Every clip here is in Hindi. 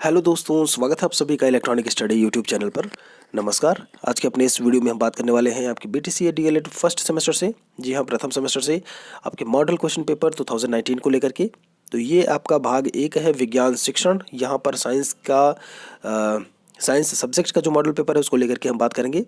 हेलो दोस्तों, स्वागत है आप सभी का इलेक्ट्रॉनिक स्टडी यूट्यूब चैनल पर। नमस्कार। आज के अपने इस वीडियो में हम बात करने वाले हैं आपकी बीटीसी डीएलएड फर्स्ट सेमेस्टर से, जी हाँ प्रथम सेमेस्टर से, आपके मॉडल क्वेश्चन पेपर 2019 को लेकर के। तो ये आपका भाग 1 है, विज्ञान शिक्षण। यहाँ पर साइंस सब्जेक्ट का जो मॉडल पेपर है उसको लेकर के हम बात करेंगे,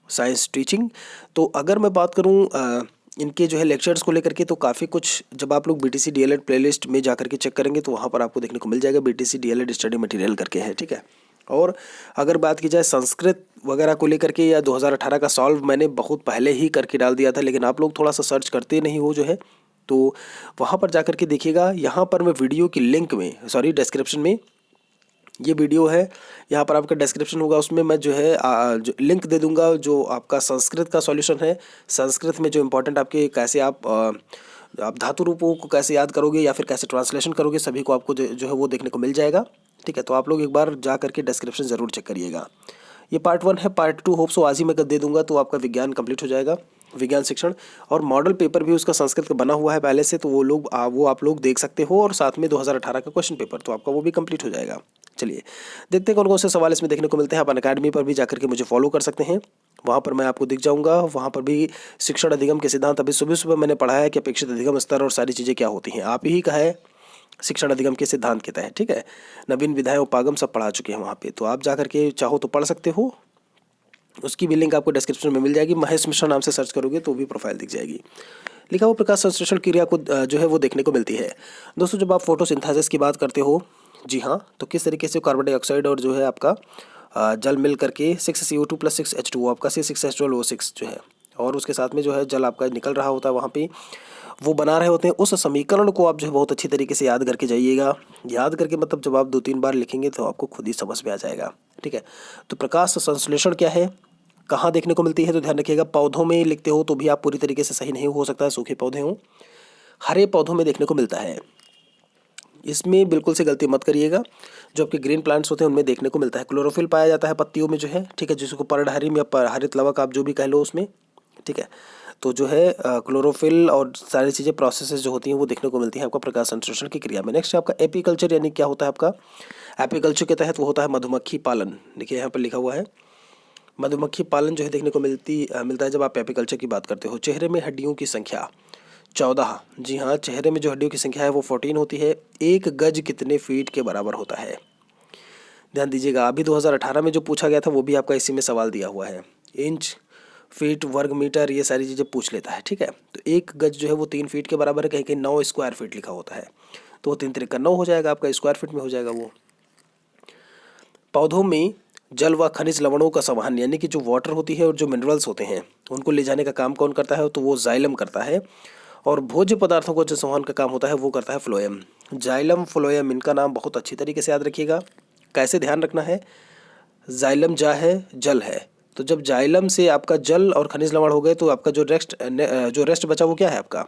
साइंस टीचिंग। तो अगर मैं बात करूँ इनके जो है लेक्चर्स को लेकर के, तो काफ़ी कुछ जब आप लोग बीटीसी डीएलएड प्लेलिस्ट में जा करके चेक करेंगे तो वहाँ पर आपको देखने को मिल जाएगा बीटीसी डीएलएड स्टडी मटेरियल करके है, ठीक है। और अगर बात की जाए संस्कृत वगैरह को लेकर के, या 2018 का सॉल्व मैंने बहुत पहले ही करके डाल दिया था, लेकिन आप लोग थोड़ा सा सर्च करते नहीं हो जो है, तो वहाँ पर जा करके देखिएगा। यहाँ पर मैं वीडियो की लिंक में, डिस्क्रिप्शन में ये वीडियो है, यहाँ पर आपका डिस्क्रिप्शन होगा, उसमें मैं जो है जो लिंक दे दूंगा, जो आपका संस्कृत का सॉल्यूशन है। संस्कृत में जो इम्पोर्टेंट आपके कैसे आप धातु रूपों को कैसे याद करोगे या फिर कैसे ट्रांसलेशन करोगे, सभी को आपको जो है वो देखने को मिल जाएगा, ठीक है। तो आप लोग एक बार जा करके डिस्क्रिप्शन ज़रूर चेक करिएगा। ये पार्ट 1 है। पार्ट 2 होप सो आज ही मैं दे दूंगा, तो आपका विज्ञान कंप्लीट हो जाएगा, विज्ञान शिक्षण। और मॉडल पेपर भी उसका संस्कृत का बना हुआ है पहले से, तो वो आप लोग देख सकते हो, और साथ में 2018 का क्वेश्चन पेपर, तो आपका वो भी कंप्लीट हो जाएगा। चलिए देखते हैं कौन कौन से सवाल इसमें देखने को मिलते हैं। आप अनअकैडमी पर भी जाकर के मुझे फॉलो कर सकते हैं, वहाँ पर मैं आपको दिख जाऊँगा। वहाँ पर भी शिक्षण अधिगम के सिद्धांत अभी सुबह सुबह मैंने पढ़ा है कि अपेक्षित अधिगम स्तर और सारी चीज़ें क्या होती हैं, आप ही का है शिक्षण अधिगम के सिद्धांत के तहत, ठीक है। नवीन विधाएं उपागम सब पढ़ा चुके हैं वहाँ पे, तो आप जा करके चाहो तो पढ़ सकते हो। उसकी भी लिंक आपको डिस्क्रिप्शन में मिल जाएगी। महेश मिश्रा नाम से सर्च करोगे तो भी प्रोफाइल दिख जाएगी। लिखा हुआ प्रकाश संश्लेषण क्रिया को जो है वो देखने को मिलती है। दोस्तों जब आप फोटोसिंथेसिस की बात करते हो, जी हाँ, तो किस तरीके से कार्बन डाइऑक्साइड और जो है आपका जल मिल करके 6CO2 + 6H2O, आपका C6H12O6 जो है, और उसके साथ में जो है जल आपका निकल रहा होता है वहाँ पे, वो बना रहे होते हैं। उस समीकरण को आप जो है बहुत अच्छी तरीके से याद करके जाइएगा। याद करके मतलब जब आप 2-3 बार लिखेंगे तो आपको खुद ही समझ में आ जाएगा, ठीक है। तो प्रकाश संश्लेषण क्या है, कहाँ देखने को मिलती है, तो ध्यान रखिएगा पौधों में लिखते हो तो भी आप पूरी तरीके से सही नहीं हो सकता है, सूखे पौधे हों, हरे पौधों में देखने को मिलता है। इसमें बिल्कुल से गलती मत करिएगा। जो आपके ग्रीन प्लांट्स होते हैं उनमें देखने को मिलता है। क्लोरोफिल पाया जाता है पत्तियों में जो है, ठीक है, जिसको पर्णहरित या हरित लवक आप जो भी कह लो उसमें, ठीक है। तो जो है क्लोरोफिल और सारी चीज़ें प्रोसेसेस जो होती हैं वो देखने को मिलती हैं आपका प्रकाश संश्लेषण की क्रिया में। नेक्स्ट आपका एपीकल्चर, यानी क्या होता है आपका एपीकल्चर के तहत, वो होता है मधुमक्खी पालन। देखिए यहाँ पर लिखा हुआ है मधुमक्खी पालन जो है देखने को मिलता है जब आप एपीकल्चर की बात करते हो। चेहरे में हड्डियों की संख्या 14, जी हाँ, चेहरे में जो हड्डियों की संख्या है वो 14 होती है। 1 गज कितने फीट के बराबर होता है, ध्यान दीजिएगा। अभी 2018 में जो पूछा गया था वो भी आपका इसी में सवाल दिया हुआ है। इंच, फीट, वर्ग मीटर, ये सारी चीज़ें पूछ लेता है, ठीक है। तो 1 गज जो है वो 3 फीट के बराबर है, कहीं कहीं 9 स्क्वायर फीट लिखा होता है, तो वो 3 3 9 हो जाएगा आपका, स्क्वायर फीट में हो जाएगा वो। पौधों में जल व खनिज लवणों का संवहन, यानी कि जो वाटर होती है और जो मिनरल्स होते हैं उनको ले जाने का काम कौन करता है, तो वो जाइलम करता है। और भोज्य पदार्थों को जो संवहन का काम होता है वो करता है फ्लोएम। जाइलम, फ्लोएम, इनका नाम बहुत अच्छी तरीके से याद रखिएगा। कैसे ध्यान रखना है, जाइलम जा है, जल है, तो जब जाइलम से आपका जल और खनिज लवण हो गए तो आपका जो रेस्ट बचा वो क्या है आपका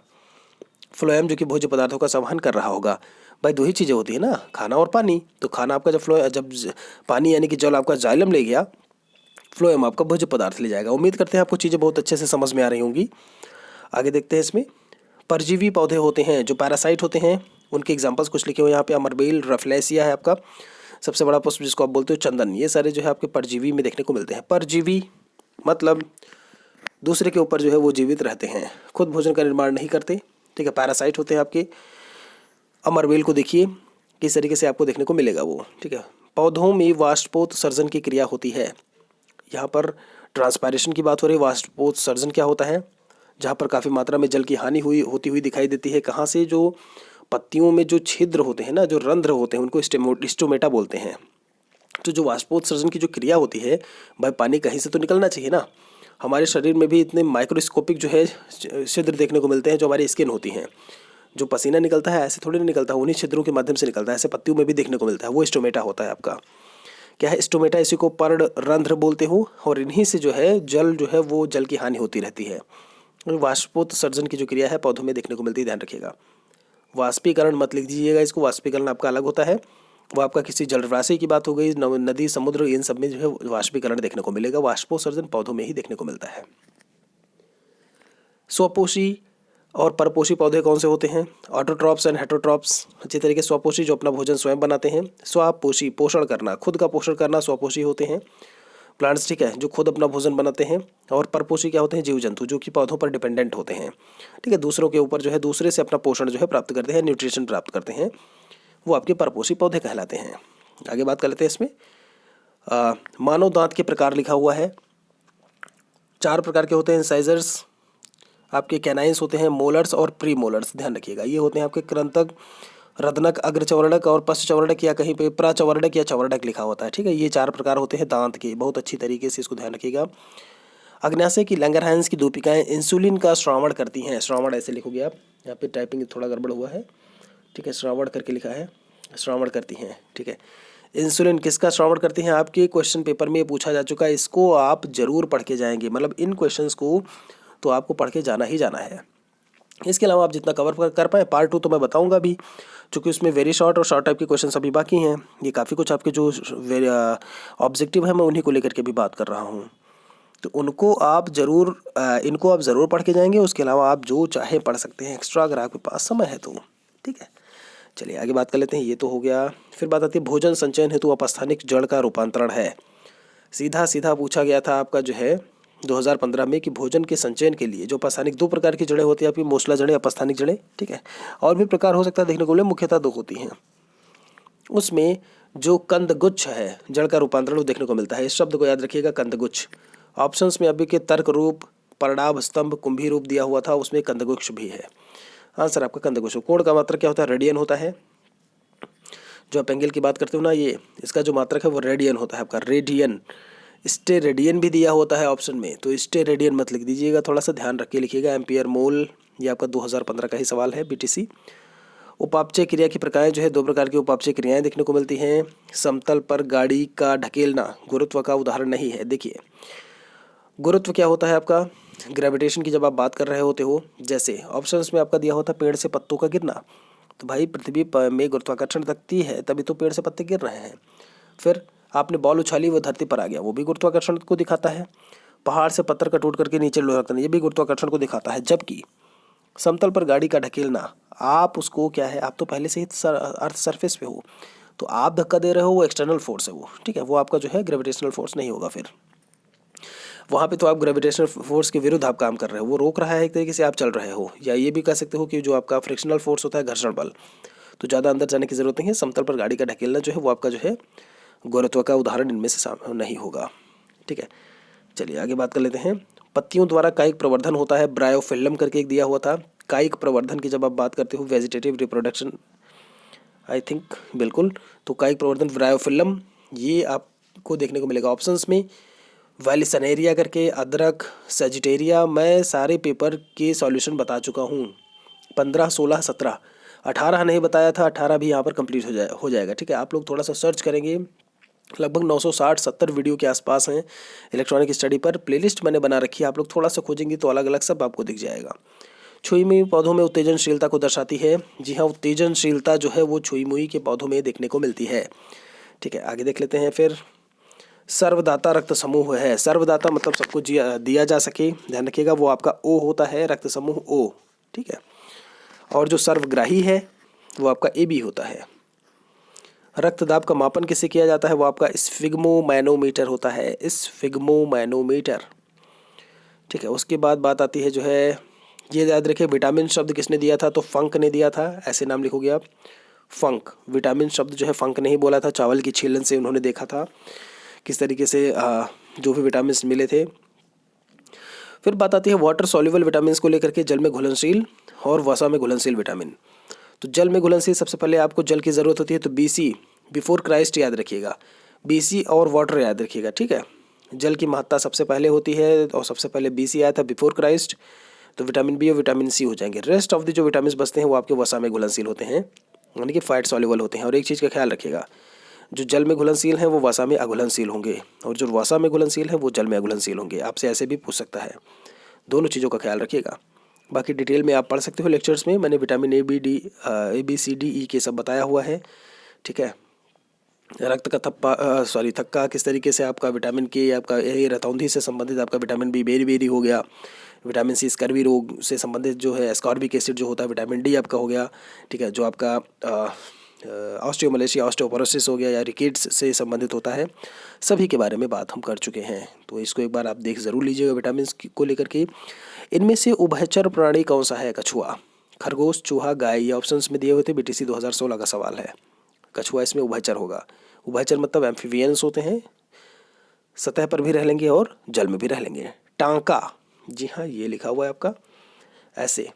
फ्लोएम, जो कि भोज्य पदार्थों का संवहन कर रहा होगा। भाई 2 ही चीज़ें होती है ना, खाना और पानी। तो खाना आपका जब पानी यानी कि जल आपका जाइलम ले गया, फ्लोएम आपका भोज्य पदार्थ ले जाएगा। उम्मीद करते हैं आपको चीज़ें बहुत अच्छे से समझ में आ रही होंगी। आगे देखते हैं इसमें। परजीवी पौधे होते हैं जो पैरासाइट होते हैं, उनके एग्जांपल्स कुछ लिखे हुए यहाँ पे। अमरबेल, रफलेसिया है आपका सबसे बड़ा पुष्प जिसको आप बोलते हो चंदन, ये सारे जो है आपके परजीवी में देखने को मिलते हैं। परजीवी मतलब दूसरे के ऊपर जो है वो जीवित रहते हैं, खुद भोजन का निर्माण नहीं करते, ठीक है, पैरासाइट होते हैं आपके। अमरबेल को देखिए किस तरीके से आपको देखने को मिलेगा वो, ठीक है। पौधों में वाष्पोत्सर्जन की क्रिया होती है, यहाँ पर ट्रांसपायरेशन की बात हो रही है। वाष्पोत्सर्जन क्या होता है, जहाँ पर काफ़ी मात्रा में जल की हानि होती हुई दिखाई देती है। कहाँ से, जो पत्तियों में जो छिद्र होते हैं ना, जो रंध्र होते हैं, उनको स्टोमेटा बोलते हैं। तो जो वाष्पोत्सर्जन की जो क्रिया होती है, भाई पानी कहीं से तो निकलना चाहिए ना। हमारे शरीर में भी इतने माइक्रोस्कोपिक जो है छिद्र देखने को मिलते हैं जो हमारी स्किन होती हैं। जो पसीना निकलता है ऐसे थोड़ी नहीं निकलता, उन्हीं छिद्रों के माध्यम से निकलता है, ऐसे पत्तियों में भी देखने को मिलता है, वो स्टोमेटा होता है आपका। क्या है स्टोमेटा, इसी को पर्ण रंध्र बोलते हो, और इन्हीं से जो है जल जो है वो जल की हानि होती रहती है। वाष्पोत्सर्जन की जो क्रिया है पौधों में देखने को मिलती है, ध्यान रखिएगा। वाष्पीकरण मत लिख दीजिएगा इसको, वाष्पीकरण आपका अलग होता है, वो आपका किसी जल राशि की बात हो गई, नदी, समुद्र, इन सब में जो है वाष्पीकरण देखने को मिलेगा। वाष्पोत्सर्जन पौधों में ही देखने को मिलता है। स्वपोषी और परपोषी पौधे कौन से होते हैं? Autotrophs and heterotrophs. अच्छी तरीके से स्वपोषी जो अपना भोजन स्वयं बनाते हैं। स्वपोषी पोषण करना, खुद का पोषण करना स्वपोषी होते हैं प्लांट्स, ठीक है, जो खुद अपना भोजन बनाते हैं। और परपोषी क्या होते हैं? जीव जंतु जो कि पौधों पर डिपेंडेंट होते हैं, ठीक है, दूसरों के ऊपर जो है दूसरे से अपना पोषण जो है प्राप्त करते हैं, न्यूट्रिशन प्राप्त करते हैं, वो आपके परपोषी पौधे कहलाते हैं। आगे बात कर लेते हैं इसमें। मानव दांत के प्रकार लिखा हुआ है, 4 प्रकार के होते हैं इंसाइजर्स, आपके कैनाइंस होते हैं, मोलर्स और प्री मोलर्स, ध्यान रखिएगा। ये होते हैं आपके कृंतक, रत्नक, अग्रचवर्णक और पश्चवर्णक, या कहीं पे प्रचवर्णक या चवर्णक लिखा होता है, ठीक है। ये 4 प्रकार होते हैं दांत के, बहुत अच्छी तरीके से इसको ध्यान रखिएगा। अग्न्याशय की लैंगरहैंस की दूपिकाएं इंसुलिन का श्रावण करती हैं। श्रावण ऐसे लिखोगे आप, यहाँ पे टाइपिंग थोड़ा गड़बड़ हुआ है, ठीक है, श्रावण करके लिखा है, श्रावण करती हैं, ठीक है। इंसुलिन किसका श्रावण करती हैं? आपके क्वेश्चन पेपर में पूछा जा चुका है, इसको आप जरूर पढ़ के जाएंगे, मतलब इन क्वेश्चंस को तो आपको पढ़ के जाना ही जाना है। इसके अलावा आप जितना कवर कर पाए, पार्ट 2 तो मैं बताऊंगा भी, क्योंकि उसमें वेरी शॉर्ट और शॉर्ट टाइप के क्वेश्चन अभी बाकी हैं। ये काफ़ी कुछ आपके जो ऑब्जेक्टिव है मैं उन्हीं को लेकर के भी बात कर रहा हूँ, तो उनको आप ज़रूर इनको आप ज़रूर पढ़ के जाएंगे। उसके अलावा आप जो चाहे पढ़ सकते हैं एक्स्ट्रा, अगर आपके पास समय है तो, ठीक है। चलिए आगे बात कर लेते हैं। ये तो हो गया। फिर बात आती है भोजन संचयन हेतु अपस्थानिक जड़ का रूपांतरण है। सीधा सीधा पूछा गया था आपका जो है 2015 में कि भोजन के संचयन के लिए जो अपस्थानिक 2 प्रकार की जड़ें होती है आपकी, मोसला जड़ें, अपस्थानिक जड़ें, ठीक है। और भी प्रकार हो सकता है देखने को मिले, मुख्यतः 2 होती हैं। उसमें जो कंदगुच्छ है जड़ का रूपांतरण देखने को मिलता है। इस शब्द को याद रखिएगा, कंदगुच्छ। ऑप्शंस में अभी के तर्क रूप, परणाभ स्तंभ, कुंभी रूप दिया हुआ था, उसमें कंदगुच्छ भी है। आंसर आपका कंदगुच्छ। कोण का मात्रक क्या होता है? रेडियन होता है। जो आप एंगल की बात करते हो ना, ये इसका जो मात्रक है वो रेडियन होता है आपका, रेडियन। स्टेरेडियन भी दिया होता है ऑप्शन में, तो स्टेरेडियन मत लिख दीजिएगा, थोड़ा सा ध्यान रख के लिखिएगा। एम्पियर मोल, ये आपका 2015 का ही सवाल है, बीटीसी। उपापचय क्रिया की प्रक्रियाएं जो है 2 प्रकार की उपापचय क्रियाएं देखने को मिलती हैं। समतल पर गाड़ी का ढकेलना गुरुत्व का उदाहरण नहीं है। देखिए गुरुत्व क्या होता है आपका, ग्रेविटेशन की जब आप बात कर रहे होते हो, जैसे ऑप्शंस में आपका दिया होता पेड़ से पत्तों का गिरना, तो भाई पृथ्वी में गुरुत्वाकर्षण लगती है तभी तो पेड़ से पत्ते गिर रहे हैं। फिर आपने बॉल उछाली, वो धरती पर आ गया, वो भी गुरुत्वाकर्षण को दिखाता है। पहाड़ से पत्थर का टूट करके नीचे लुढ़कना, ये भी गुरुत्वाकर्षण को दिखाता है। जबकि समतल पर गाड़ी का ढकेलना, आप उसको क्या है, आप तो पहले से ही अर्थ सरफेस पे हो, तो आप धक्का दे रहे हो, वो एक्सटर्नल फोर्स है वो, ठीक है, वो आपका जो है ग्रेविटेशनल फोर्स नहीं होगा। फिर वहाँ पे तो आप ग्रेविटेशनल फोर्स के विरुद्ध आप काम कर रहे हो, वो रोक रहा है एक तरीके से, आप चल रहे हो। या ये भी कह सकते हो कि जो आपका फ्रिक्शनल फोर्स होता है, घर्षण बल, तो ज़्यादा अंदर जाने की जरूरत नहीं है। समतल पर गाड़ी का ढकेलना जो है वो आपका जो है गुरुत्व का उदाहरण इनमें से नहीं होगा, ठीक है। चलिए आगे बात कर लेते हैं। पत्तियों द्वारा कायिक प्रवर्धन होता है, ब्रायोफिल्म करके एक दिया हुआ था। कायिक प्रवर्धन की जब आप बात करते हो, वेजिटेटिव रिप्रोडक्शन आई थिंक, बिल्कुल, तो कायिक प्रवर्धन ब्रायोफिल्म, ये आपको देखने को मिलेगा ऑप्शंस में। वैलिसनेरिया करके, अदरक, सेजिटेरिया, मैं सारे पेपर के सॉल्यूशन बता चुका हूँ, 15, 16, 17, 18 नहीं बताया था, 18 भी यहाँ पर कंप्लीट हो जाएगा, ठीक है। आप लोग थोड़ा सा सर्च करेंगे, लगभग 960-70 वीडियो के आसपास हैं इलेक्ट्रॉनिक स्टडी पर, प्लेलिस्ट मैंने बना रखी है, आप लोग थोड़ा सा खोजेंगे तो अलग अलग सब आपको दिख जाएगा। छुई मुई पौधों में उत्तेजनशीलता को दर्शाती है। जी हाँ, उत्तेजनशीलता जो है वो छुई मुई के पौधों में देखने को मिलती है, ठीक है। आगे देख लेते हैं। फिर सर्वदाता रक्त समूह है। सर्वदाता मतलब सबको दिया जा सके, ध्यान रखिएगा, वो आपका ओ होता है, रक्त समूह ओ, ठीक है। और जो सर्वग्राही है वो आपका ए बी होता है। रक्तदाब का मापन किससे किया जाता है? वो आपका स्फिग्मोमैनोमीटर होता है, स्फिग्मोमैनोमीटर, ठीक है। उसके बाद बात आती है जो है, ये याद रखिए, विटामिन शब्द किसने दिया था? तो फंक ने दिया था, ऐसे नाम लिखोगे आप, फंक। विटामिन शब्द जो है फंक ने ही बोला था, चावल की छीलन से उन्होंने देखा था किस तरीके से जो भी विटामिन मिले थे। फिर बात आती है वाटर सॉल्युबल विटामिन को लेकर के, जल में घुलनशील और वसा में घुलनशील विटामिन। तो जल में घुलनशील, सबसे पहले आपको जल की ज़रूरत होती है, तो BC बिफोर क्राइस्ट याद रखिएगा, BC और वाटर याद रखिएगा, ठीक है। जल की महत्ता सबसे पहले होती है और सबसे पहले BC आया था बिफोर क्राइस्ट, तो विटामिन बी और विटामिन सी हो जाएंगे। रेस्ट ऑफ द जो विटामिन बचते हैं वो आपके वसा में घुलनशील होते हैं, यानी कि फैट सॉल्युबल होते हैं। और एक चीज़ का ख्याल रखिएगा, जो जल में घुलनशील हैं वो वसा में अघुलनशील होंगे, और जो वसा में घुलनशील है वो जल में अघुलनशील होंगे। आपसे ऐसे भी पूछ सकता है, दोनों चीज़ों का ख्याल रखिएगा। बाकी डिटेल में आप पढ़ सकते हो लेक्चर्स में, मैंने vitamin A, B, C, D, E के सब बताया हुआ है, ठीक है। रक्त का थक्का किस तरीके से आपका विटामिन के, आपका ये रतौंधी से संबंधित आपका विटामिन बी बेरी हो गया, विटामिन सी स्कर्वी रोग से संबंधित जो है एस्कॉर्बिक एसिड जो होता है, विटामिन डी आपका हो गया, ठीक है, जो आपका ऑस्टियोमलेशिया ऑस्टियोपोरोसिस हो गया या रिकेट्स से संबंधित होता है, सभी के बारे में बात हम कर चुके हैं। तो इसको एक बार आप देख ज़रूर लीजिएगा विटामिन को लेकर के। इनमें से उभयचर प्राणी कौन सा है? कछुआ, खरगोश, चूहा, गाय, ये ऑप्शंस में दिए हुए थे। बीटीसी 2016 का सवाल है। कछुआ इसमें उभयचर होगा। उभयचर मतलब एम्फीबियंस होते हैं, सतह पर भी रह लेंगे और जल में भी रह लेंगे। टांका, जी हाँ, ये लिखा हुआ है आपका ऐसे,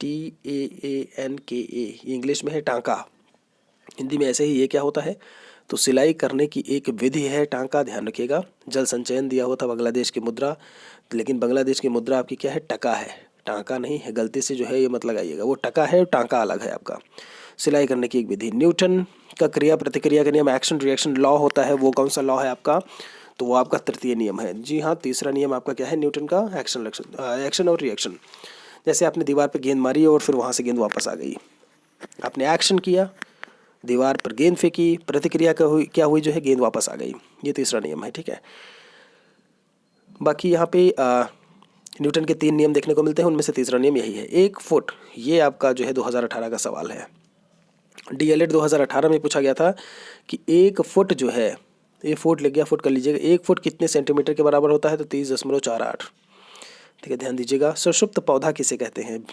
TAANKA, ये इंग्लिश में है टांका, हिंदी में ऐसे ही। ये क्या होता है? तो सिलाई करने की एक विधि है टांका, ध्यान रखिएगा। जल संचयन दिया हुआ था बांग्लादेश की मुद्रा, लेकिन बांग्लादेश की मुद्रा आपकी क्या है? टका है, टांका नहीं है। गलती से जो है ये मत लगाइएगा, वो टका है, टांका अलग है आपका। सिलाई करने की एक विधि। न्यूटन का क्रिया प्रतिक्रिया का नियम, एक्शन रिएक्शन लॉ होता है, वो कौन सा लॉ है आपका? तो वो आपका तृतीय नियम है। जी हाँ, तीसरा नियम आपका क्या है? न्यूटन का एक्शन और रिएक्शन। जैसे आपने दीवार पर गेंद मारी और फिर वहाँ से गेंद वापस आ गई, आपने एक्शन किया, दीवार पर गेंद फेंकी, प्रतिक्रिया क्या हुई जो है? गेंद वापस आ गई। ये तीसरा नियम है, ठीक है। बाकी यहाँ पे न्यूटन के 3 नियम देखने को मिलते हैं, उनमें से तीसरा नियम यही है। 1 फुट, ये आपका जो है 2018 का सवाल है। डीएलएड 2018 में पूछा गया था कि 1 फुट जो है, ये फुट लग गया, फुट कर लीजिएगा। 1 फुट कितने सेंटीमीटर के बराबर होता है? तो 30.48, ठीक है, ध्यान दीजिएगा। सुषुप्त पौधा किसे कहते हैं?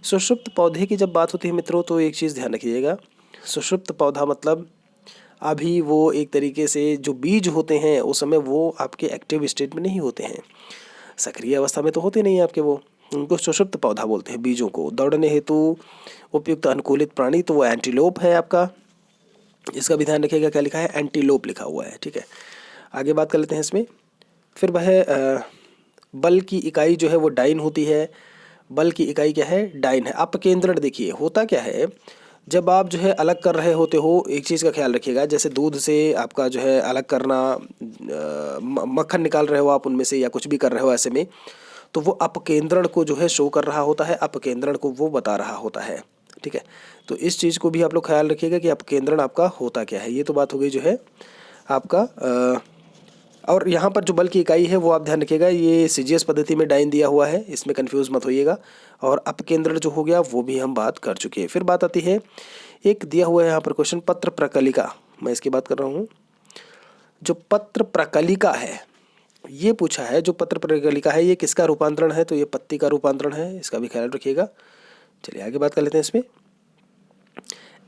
सुषुप्त पौधे की जब बात होती है मित्रों, तो एक चीज़ ध्यान रखिएगा, सुषुप्त पौधा मतलब अभी वो एक तरीके से जो बीज होते हैं उस समय वो आपके एक्टिव स्टेट में नहीं होते हैं, सक्रिय अवस्था में तो होते नहीं आपके, वो उनको सुषुप्त पौधा बोलते हैं बीजों को। दौड़ने हेतु उपयुक्त अनुकूलित प्राणी, तो वो एंटीलोप है आपका। इसका भी ध्यान रखिएगा, क्या लिखा है? एंटीलोप लिखा हुआ है, ठीक है। आगे बात कर लेते हैं इसमें। फिर वह बल की इकाई जो है वो डाइन होती है। बल की इकाई क्या है? डाइन है। अपकेंद्रण देखिए होता क्या है, जब आप जो है अलग कर रहे होते हो, एक चीज़ का ख्याल रखिएगा, जैसे दूध से आपका जो है अलग करना, मक्खन निकाल रहे हो आप उनमें से या कुछ भी कर रहे हो ऐसे में, तो वो अपकेंद्रण को जो है शो कर रहा होता है, अपकेंद्रण को वो बता रहा होता है, ठीक है। तो इस चीज़ को भी आप लोग ख्याल रखिएगा कि अपकेंद्रण आपका होता क्या है। ये तो बात हो गई जो है आपका और यहाँ पर जो बल की इकाई है वो आप ध्यान रखिएगा, ये सीजीएस पद्धति में डाइन दिया हुआ है, इसमें कंफ्यूज मत होइएगा। और अपकेंद्रण जो हो गया वो भी हम बात कर चुके हैं। फिर बात आती है, एक दिया हुआ है यहाँ पर क्वेश्चन, पत्र प्रकलिका, मैं इसकी बात कर रहा हूँ। जो पत्र प्रकलिका है ये पूछा है, जो पत्र प्रकलिका है ये किसका रूपांतरण है? तो ये पत्ती का रूपांतरण है, इसका भी ख्याल रखिएगा। चलिए आगे बात कर लेते हैं इसमें।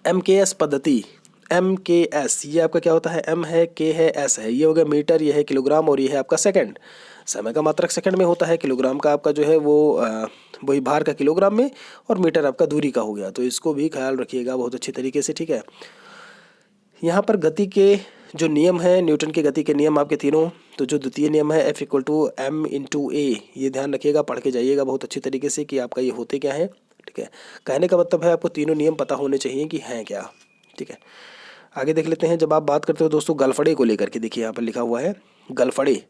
MKS पद्धति, MKS ये आपका क्या होता है? M है, K है, S है, ये हो गया मीटर, ये है किलोग्राम और ये है आपका सेकंड। समय का मात्रक सेकंड में होता है, किलोग्राम का आपका जो है वो वही भार का किलोग्राम में, और मीटर आपका दूरी का हो गया। तो इसको भी ख्याल रखिएगा बहुत अच्छी तरीके से, ठीक है। यहाँ पर गति के जो नियम है, न्यूटन के गति के नियम आपके तीनों, तो जो द्वितीय नियम है F=m×a, ये ध्यान रखिएगा, पढ़ के जाइएगा बहुत अच्छी तरीके से कि आपका ये होते क्या है, ठीक है। कहने का मतलब है आपको तीनों नियम पता होने चाहिए कि हैं क्या, ठीक है। आगे देख लेते हैं। जब आप बात करते हो दोस्तों गलफड़े को लेकर के, देखिए यहाँ पर लिखा हुआ है गलफड़े,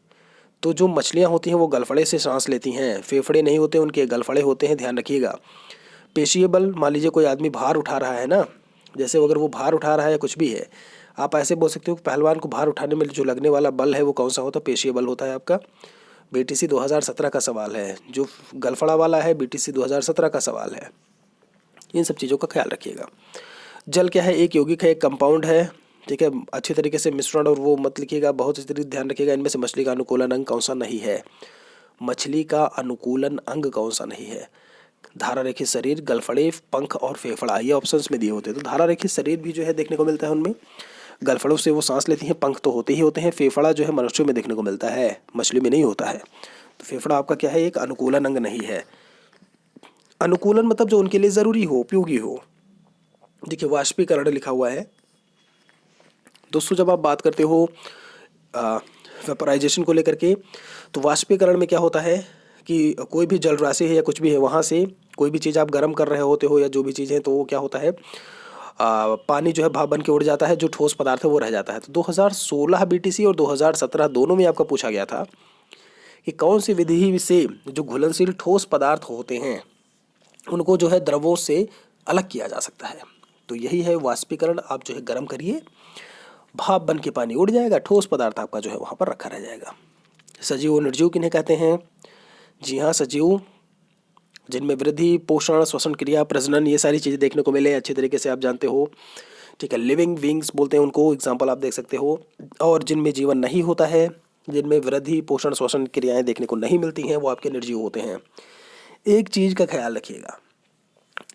तो जो मछलियाँ होती हैं वो गलफड़े से सांस लेती हैं, फेफड़े नहीं होते उनके, गलफड़े होते हैं, ध्यान रखिएगा। पेशीय बल, मान लीजिए कोई आदमी भार उठा रहा है ना, जैसे अगर वो भार उठा रहा है कुछ भी है, आप ऐसे बोल सकते हो कि पहलवान को भार उठाने में जो लगने वाला बल है वो कौन सा होता है? पेशीय बल होता है आपका। बीटीसी 2017 का सवाल है, जो गलफड़ा वाला है बीटीसी 2017 का सवाल है। इन सब चीज़ों का ख्याल रखिएगा। जल क्या है? एक यौगिक है, एक कंपाउंड है, ठीक है। अच्छी तरीके से मिश्रण और वो मत लिखिएगा, बहुत अच्छी तरीके ध्यान रखिएगा। इनमें से मछली का अनुकूलन अंग कौन सा नहीं है? मछली का अनुकूलन अंग कौन सा नहीं है? धारा रेखित शरीर, गलफड़े, पंख और फेफड़ा, ये ऑप्शंस में दिए होते हैं। तो धारा रेखित शरीर भी जो है देखने को मिलता है उनमें, गलफड़ों से वो सांस लेती हैं, पंख तो होते ही होते हैं, फेफड़ा जो है मनुष्यों में देखने को मिलता है, मछली में नहीं होता है। तो फेफड़ा आपका क्या है? एक अनुकूलन अंग नहीं है। अनुकूलन मतलब जो उनके लिए ज़रूरी हो, उपयोगी हो। देखिए वाष्पीकरण लिखा हुआ है दोस्तों। जब आप बात करते हो वेपराइजेशन को लेकर के, तो वाष्पीकरण में क्या होता है कि कोई भी जल राशि है या कुछ भी है, वहाँ से कोई भी चीज़ आप गर्म कर रहे होते हो या जो भी चीज़ है, तो वो क्या होता है, पानी जो है भाप बन के उड़ जाता है, जो ठोस पदार्थ है वो रह जाता है। तो 2016 बीटीसी और 2017 दोनों में आपका पूछा गया था कि कौन सी विधि से जो घुलनशील ठोस पदार्थ होते हैं उनको जो है द्रवों से अलग किया जा सकता है। तो यही है वाष्पीकरण। आप जो है गर्म करिए भाप बन के पानी उड़ जाएगा, ठोस पदार्थ आपका जो है वहाँ पर रखा रह जाएगा। सजीव और निर्जीव किन्हें कहते हैं? जी हाँ, सजीव जिनमें वृद्धि, पोषण, श्वसन क्रिया, प्रजनन ये सारी चीज़ें देखने को मिले, अच्छे तरीके से आप जानते हो। ठीक है, लिविंग बींग्स बोलते हैं उनको, एग्जाम्पल आप देख सकते हो। और जिनमें जीवन नहीं होता है, जिनमें वृद्धि, पोषण, श्वसन क्रियाएं देखने को नहीं मिलती हैं, वो आपके निर्जीव होते हैं। एक चीज़ का ख्याल रखिएगा,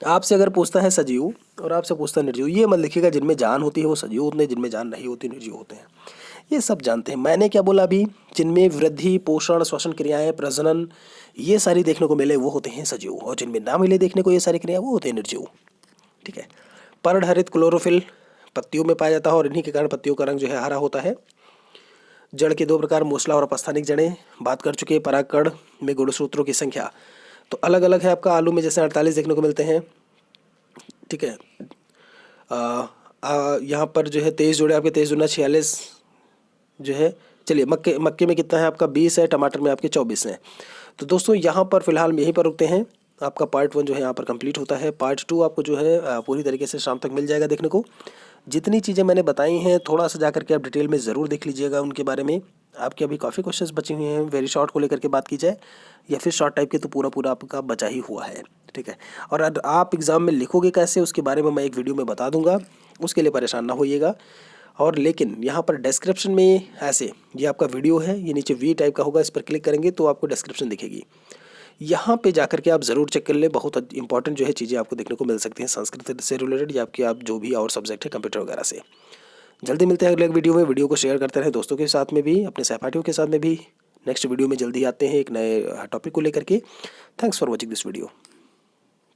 आपसे अगर पूछता है सजीव और आपसे पूछता है निर्जीव, ये मत लिखिएगा जिनमें जान होती है वो सजीव होते हैं, जिनमें जान नहीं होती निर्जीव होते हैं। ये सब जानते हैं। मैंने क्या बोला अभी? जिनमें वृद्धि, पोषण, श्वसन क्रियाएं, प्रजनन ये सारी देखने को मिले वो होते हैं सजीव, और जिनमें ना मिले देखने को ये सारी क्रियाएं वो होते हैं निर्जीव। ठीक है। पर्णहरित क्लोरोफिल पत्तियों में पाया जाता है और इन्हीं के कारण पत्तियों का रंग जो है हरा होता है। जड़ के दो प्रकार, मूसला और अपस्थानिक जड़ें, बात कर चुके हैं। परागकण में गुणसूत्रों की संख्या तो अलग अलग है आपका। आलू में जैसे 48 देखने को मिलते हैं। ठीक है। यहाँ पर जो है 23 जोड़े आपके, 23 दूना 46 जो है। चलिए, मक्के में कितना है आपका? 20 है। टमाटर में आपके 24 हैं। तो दोस्तों यहाँ पर फिलहाल यहीं पर रुकते हैं। आपका पार्ट 1 जो है यहाँ पर कंप्लीट होता है। पार्ट 2 आपको जो है पूरी तरीके से शाम तक मिल जाएगा देखने को। जितनी चीज़ें मैंने बताई हैं थोड़ा सा जा करके आप डिटेल में ज़रूर देख लीजिएगा उनके बारे में। आपके अभी काफ़ी क्वेश्चंस बचे हुए हैं। वेरी शॉर्ट को लेकर के बात की जाए या फिर शॉर्ट टाइप के, तो पूरा पूरा आपका बचा ही हुआ है। ठीक है। और आप एग्ज़ाम में लिखोगे कैसे उसके बारे में मैं एक वीडियो में बता दूंगा, उसके लिए परेशान ना होइएगा। और लेकिन यहाँ पर डिस्क्रिप्शन में ऐसे, ये आपका वीडियो है, ये नीचे वी टाइप का होगा, इस पर क्लिक करेंगे तो आपको डिस्क्रिप्शन दिखेगी। यहाँ पे जाकर के आप ज़रूर चेक कर लें। बहुत इंपॉर्टेंट जो है चीज़ें आपको देखने को मिल सकती हैं संस्कृत से रिलेटेड या आपके आप जो भी और सब्जेक्ट है कंप्यूटर वगैरह से। जल्दी मिलते हैं अगले वीडियो में। वीडियो को शेयर करते रहें दोस्तों के साथ में भी, अपने सहपाठियों के साथ में भी। नेक्स्ट वीडियो में जल्दी आते हैं एक नए टॉपिक को लेकर के। Thanks for watching this video.